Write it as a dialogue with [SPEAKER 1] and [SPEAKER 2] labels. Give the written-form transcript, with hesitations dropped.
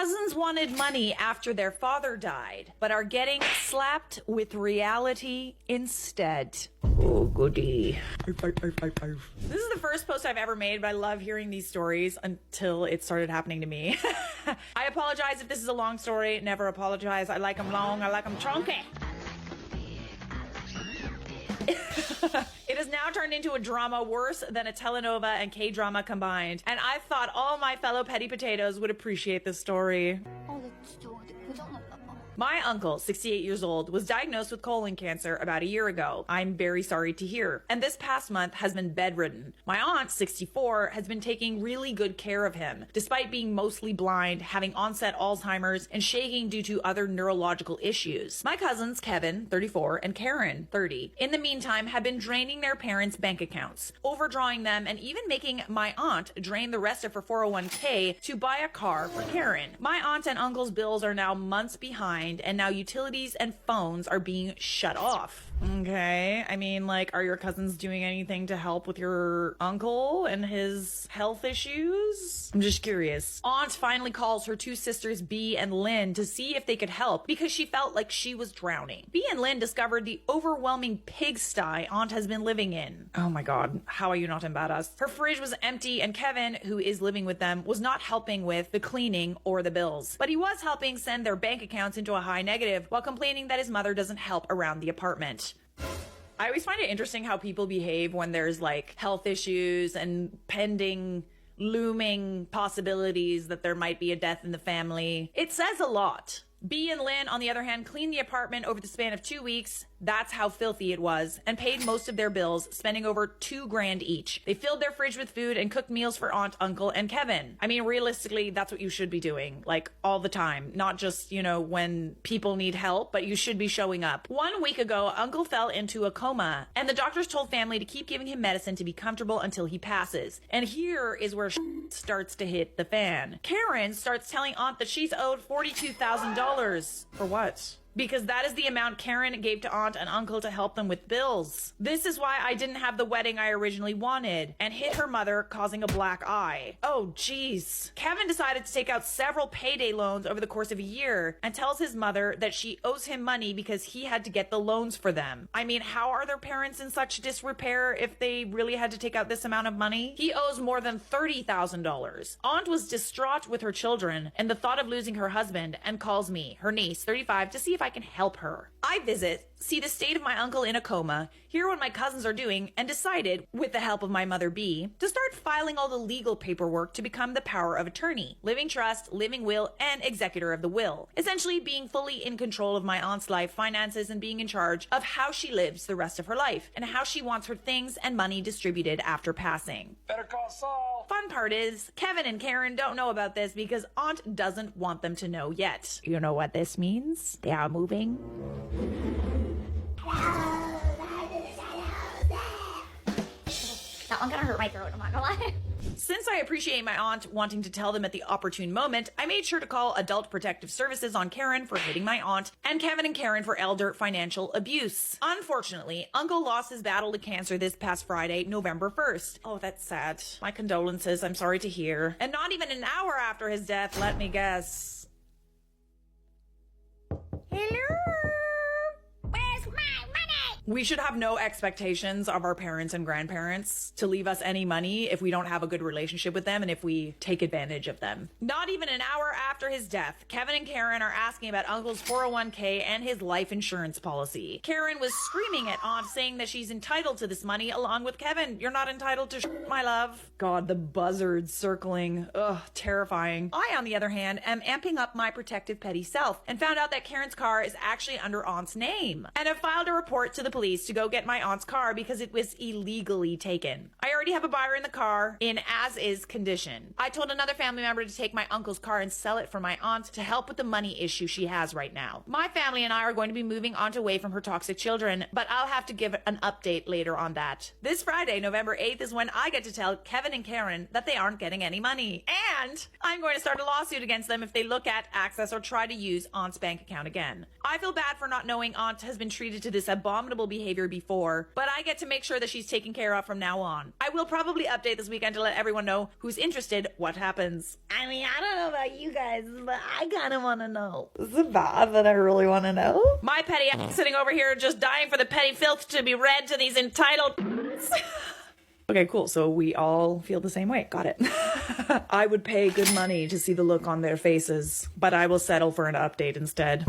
[SPEAKER 1] Cousins wanted money after their father died, but are getting slapped with reality instead. Oh, goody. This is the first post I've ever made, but I love hearing these stories until it started happening to me. I apologize if this is a long story. Never apologize. I like them long. I like them chunky. It has now turned into a drama worse than a telenova and K-drama combined. And I thought all my fellow petty potatoes would appreciate this story. My uncle, 68 years old, was diagnosed with colon cancer about a year ago. I'm very sorry to hear. And this past month has been bedridden. My aunt, 64, has been taking really good care of him, despite being mostly blind, having onset Alzheimer's, and shaking due to other neurological issues. My cousins, Kevin, 34, and Karen, 30, in the meantime have been draining their parents' bank accounts, overdrawing them, and even making my aunt drain the rest of her 401k to buy a car for Karen. My aunt and uncle's bills are now months behind, and now utilities and phones are being shut off. Okay, I mean, like, are your cousins doing anything to help with your uncle and his health issues? I'm just curious. Aunt finally calls her two sisters, B and Lynn, to see if they could help because she felt like she was drowning. B and Lynn discovered the overwhelming pigsty Aunt has been living in. Oh my god, how are you not embarrassed? Her fridge was empty, and Kevin, who is living with them, was not helping with the cleaning or the bills. But he was helping send their bank accounts into a high negative while complaining that his mother doesn't help around the apartment. I always find it interesting how people behave when there's like health issues and pending looming possibilities that there might be a death in the family. It says a lot. B and Lynn, on the other hand, cleaned the apartment over the span of 2 weeks. That's how filthy it was, and paid most of their bills, spending over $2,000 each. They filled their fridge with food and cooked meals for Aunt, Uncle, and Kevin. I mean, realistically, that's what you should be doing, like, all the time. Not just, you know, when people need help, but you should be showing up. 1 week ago, Uncle fell into a coma, and the doctors told family to keep giving him medicine to be comfortable until he passes. And here is where starts to hit the fan. Karen starts telling Aunt that she's owed $42,000. For what? Because that is the amount Karen gave to Aunt and Uncle to help them with bills. This is why I didn't have the wedding I originally wanted, and hit her mother, causing a black eye. Oh, jeez. Kevin decided to take out several payday loans over the course of a year and tells his mother that she owes him money because he had to get the loans for them. I mean, how are their parents in such disrepair if they really had to take out this amount of money? He owes more than $30,000. Aunt was distraught with her children and the thought of losing her husband and calls me, her niece, 35, to see if I can help her. I visit, see the state of my uncle in a coma, hear what my cousins are doing, and decided, with the help of my mother B, to start filing all the legal paperwork to become the power of attorney, living trust, living will, and executor of the will. Essentially being fully in control of my aunt's life, finances, and being in charge of how she lives the rest of her life, and how she wants her things and money distributed after passing.
[SPEAKER 2] Better call Saul.
[SPEAKER 1] Fun part is, Kevin and Karen don't know about this because Aunt doesn't want them to know yet. You know what this means? They are moving.
[SPEAKER 3] That one kind of hurt my throat, I'm not gonna lie.
[SPEAKER 1] Since I appreciate my aunt wanting to tell them at the opportune moment, I made sure to call Adult Protective Services on Karen for hitting my aunt, and Kevin and Karen for elder financial abuse. Unfortunately, Uncle lost his battle to cancer this past Friday, November 1st. Oh, that's sad. My condolences, I'm sorry to hear. And not even an hour after his death, let me guess. Hello?
[SPEAKER 3] Where's my money?
[SPEAKER 1] We should have no expectations of our parents and grandparents to leave us any money if we don't have a good relationship with them and if we take advantage of them. Not even an hour after his death, Kevin and Karen are asking about Uncle's 401k and his life insurance policy. Karen was screaming at Aunt, saying that she's entitled to this money along with Kevin. You're not entitled to my love. God, the buzzards circling. Ugh, terrifying. I, on the other hand, am amping up my protective petty self and found out that Karen's car is actually under Aunt's name and have filed a report to the police to go get my aunt's car because it was illegally taken. I already have a buyer in the car in as-is condition. I told another family member to take my uncle's car and sell it for my aunt to help with the money issue she has right now. My family and I are going to be moving Aunt away from her toxic children, but I'll have to give an update later on that. This Friday, November 8th, is when I get to tell Kevin and Karen that they aren't getting any money. And I'm going to start a lawsuit against them if they look at, access, or try to use Aunt's bank account again. I feel bad for not knowing Aunt has been treated to this abominable questionable behavior before, but I get to make sure that she's taken care of from now on. I will probably update this weekend to let everyone know who's interested what happens.
[SPEAKER 2] I mean, I don't know about you guys, but I kind of want to know. Is it bad that I really want to know?
[SPEAKER 1] My petty ass sitting over here just dying for the petty filth to be read to these entitled Okay, cool. So we all feel the same way. Got it. I would pay good money to see the look on their faces, but I will settle for an update instead.